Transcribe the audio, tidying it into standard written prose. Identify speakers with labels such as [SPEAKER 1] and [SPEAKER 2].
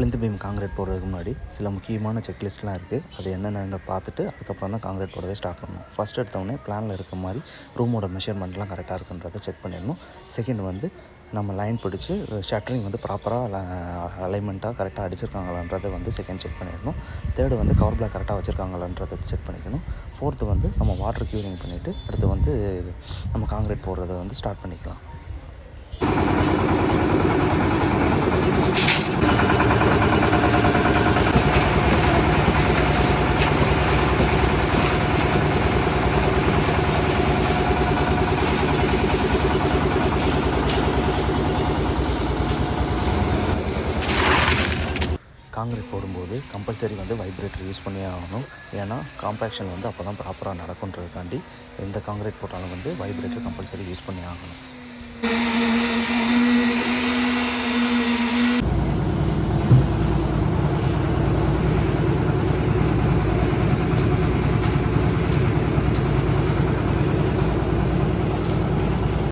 [SPEAKER 1] Plinth beam concrete போடுறதுக்கு முன்னாடி சில முக்கியமான செக்லிஸ்ட்லாம் இருக்குது. அது என்னென்னு பார்த்துட்டு அதுக்கப்புறம் தான் காங்கிரீட் போடவே ஸ்டார்ட் பண்ணணும். ஃபஸ்ட் எடுத்தோடனே பிளானில் இருக்க மாதிரி ரூமோட மெஷர்மெண்ட்லாம் கரெக்டாக இருக்குன்றதை செக் பண்ணிடணும். செகண்ட் வந்து நம்ம லைன் பிடிச்சி ஷட்டரிங் வந்து ப்ராப்பராக அலைன்மெண்ட்டாக கரெக்டாக அடிச்சிருக்காங்களான்றதை வந்து செகண்ட் செக் பண்ணிடணும். தேர்டு வந்து கவர் பிளாக் கரெக்டாக வச்சுருக்காங்களான்றதை செக் பண்ணிக்கணும். ஃபோர்த்து வந்து நம்ம வாட்டர் க்யூரிங் பண்ணிவிட்டு அடுத்து வந்து நம்ம காங்கிரீட் போடுறதை வந்து ஸ்டார்ட் பண்ணிக்கலாம். காங்கிரீட் போடும்போது கம்பல்சரி வந்து வைப்ரேட்டர் யூஸ் பண்ணியே ஆகணும். ஏன்னா காம்பேக்ஷன் வந்து அப்போ தான் ப்ராப்பராக நடக்குன்றதுக்காண்டி எந்த காங்கிரீட் போட்டாலும் வந்து வைப்ரேட்டர் கம்பல்சரி யூஸ் பண்ணி ஆகணும்.